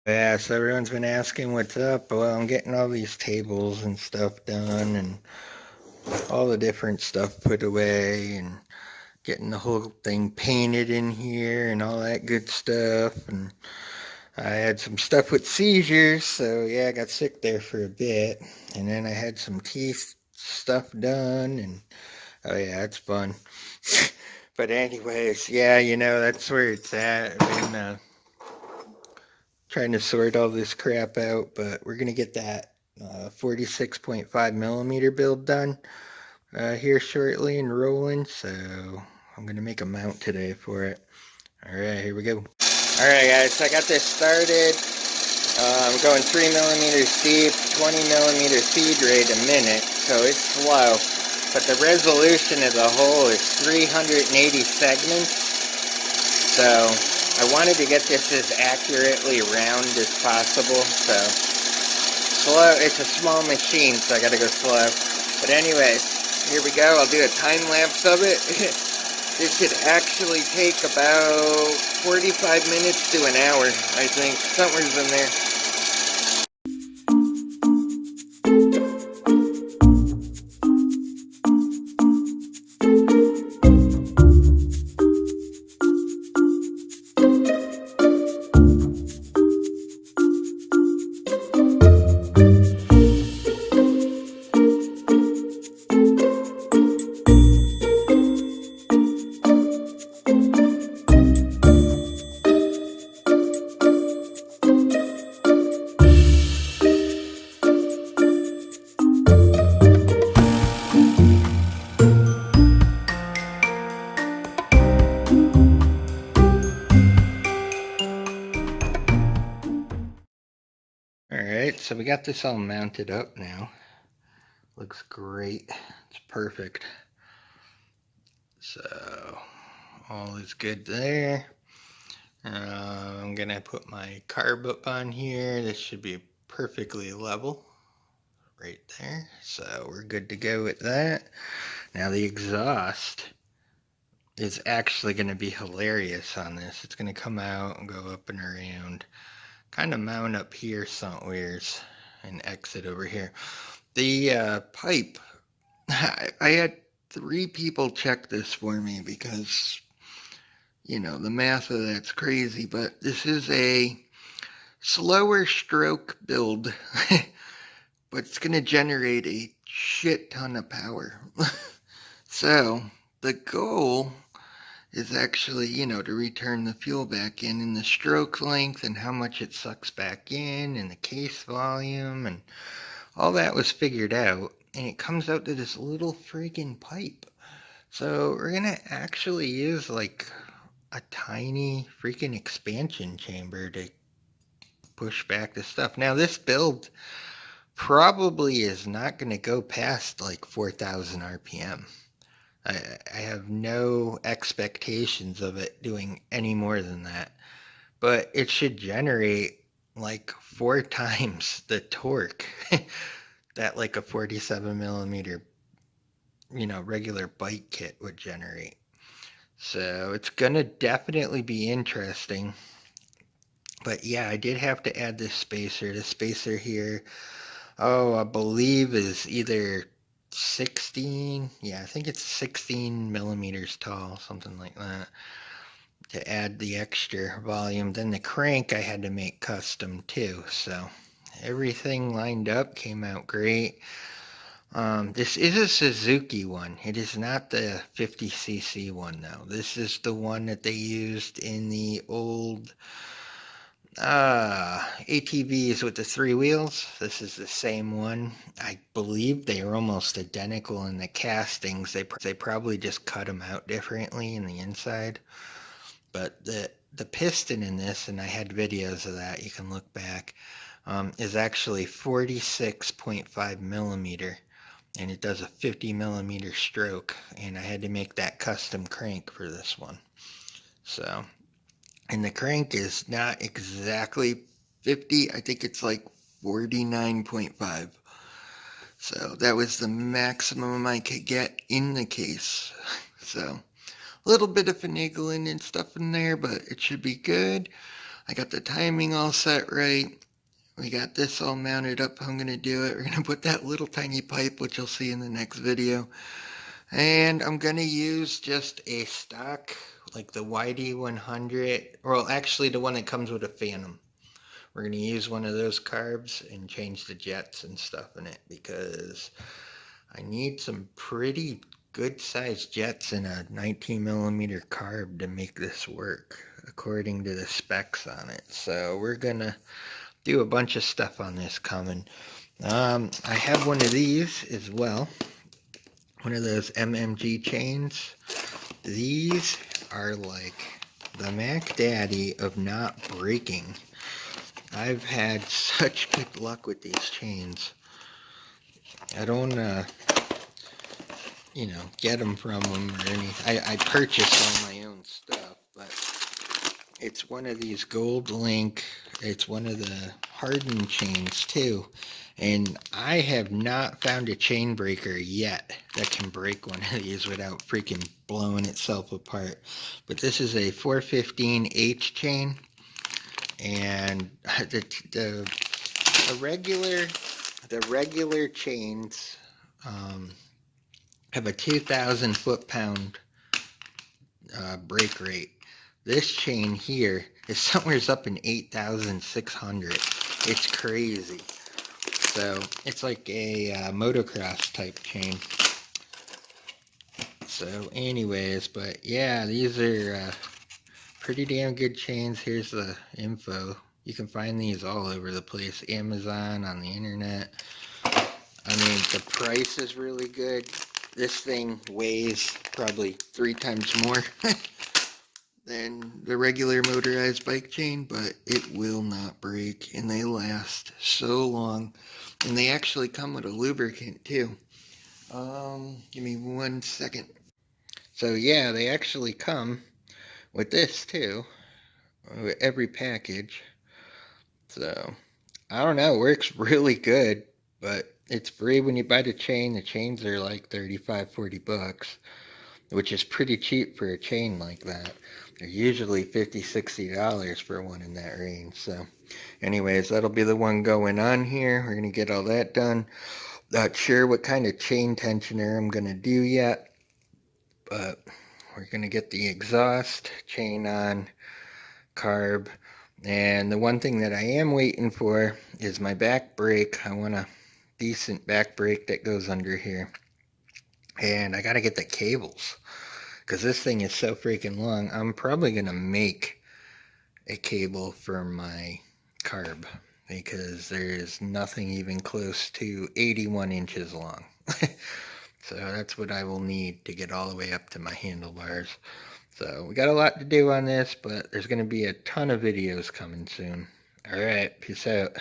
Yeah, so everyone's been asking what's up. Well, I'm getting all these tables and stuff done and all the different stuff put away and getting the whole thing painted in here and all that good stuff. And I had some stuff with seizures, so yeah, I got sick there for a bit. And then I had some teeth stuff done and oh yeah, it's fun. But anyways, yeah, that's where it's at. I've been trying to sort all this crap out, but we're gonna get that 46.5 millimeter build done here shortly and rolling. So I'm gonna make a mount today for it. All right, here we go. All right, guys, so I got this started. I'm going 3 millimeters deep, 20 millimeter feed rate a minute, so it's slow. But the resolution of the hole is 380 segments. So I wanted to get this as accurately round as possible. So slow, it's a small machine, so I gotta go slow. But anyways, here we go. I'll do a time lapse of it. This should actually take about 45 minutes to an hour, I think. Somewhere's in there. Alright, so we got this all mounted up now. Looks great. It's perfect. So, all is good there. I'm going to put my carb up on here. This should be perfectly level right there. So, we're good to go with that. Now, the exhaust is actually going to be hilarious on this. It's going to come out and go up and around. Kind of mount up here somewheres and exit over here. The pipe, I had 3 people check this for me because, the math of that's crazy, but this is a slower stroke build, but it's going to generate a shit ton of power. So the goal is actually, to return the fuel back in the stroke length and how much it sucks back in and the case volume and all that was figured out. And it comes out to this little freaking pipe. So we're going to actually use like a tiny freaking expansion chamber to push back the stuff. Now this build probably is not going to go past like 4,000 RPM. I have no expectations of it doing any more than that, but it should generate like 4 times the torque that like a 47 millimeter, regular bike kit would generate. So it's gonna definitely be interesting. But yeah, I did have to add this spacer. The spacer here, I believe is either 16. Yeah, I think it's 16 millimeters tall, something like that, to add the extra volume. Then the crank I had to make custom too. So everything lined up, came out great. This is a Suzuki one. It is not the 50cc one though. This is the one that they used in the old ATVs with the 3 wheels. This is the same one. I believe they are almost identical in the castings. They probably just cut them out differently in the inside. But the piston in this, and I had videos of that, you can look back, is actually 46.5 millimeter. And it does a 50 millimeter stroke. And I had to make that custom crank for this one. So, and the crank is not exactly 50. I think it's like 49.5. So that was the maximum I could get in the case. So a little bit of finagling and stuff in there, but it should be good. I got the timing all set right. We got this all mounted up. I'm going to do it. We're going to put that little tiny pipe, which you'll see in the next video. And I'm going to use just a stock, like the YD100. Well, actually the one that comes with a Phantom. We're going to use one of those carbs and change the jets and stuff in it because I need some pretty good sized jets in a 19 millimeter carb to make this work according to the specs on it. So we're going to do a bunch of stuff on this coming. I have one of these as well. One of those MMG chains. These are like the Mac Daddy of not breaking. I've had such good luck with these chains. I don't, get them from them or anything. I purchase all my own stuff, but it's one of these Gold Link. It's one of the hardened chains too. And I have not found a chain breaker yet that can break one of these without freaking blowing itself apart. But this is a 415H chain. And the regular chains have a 2,000 foot-pound break rate. This chain here is somewhere up in 8,600. It's crazy. So it's like a motocross type chain. So anyways, but yeah, these are pretty damn good chains. Here's the info. You can find these all over the place. Amazon, on the internet. I mean, the price is really good. This thing weighs probably 3 times more than the regular motorized bike chain, but it will not break, and they last so long. And they actually come with a lubricant too. Give me 1 second. So yeah, they actually come with this too, with every package. So I don't know, it works really good, but it's free when you buy the chain. The chains are like 35, 40 bucks, which is pretty cheap for a chain like that. They're usually $50, $60 for one in that range. So anyways, that'll be the one going on here. We're going to get all that done. Not sure what kind of chain tensioner I'm going to do yet, but we're going to get the exhaust chain on, carb. And the one thing that I am waiting for is my back brake. I want a decent back brake that goes under here. And I got to get the cables because this thing is so freaking long. I'm probably going to make a cable for my carb because there's nothing even close to 81 inches long. So that's what I will need to get all the way up to my handlebars. So we got a lot to do on this, but there's going to be a ton of videos coming soon. All right, peace out.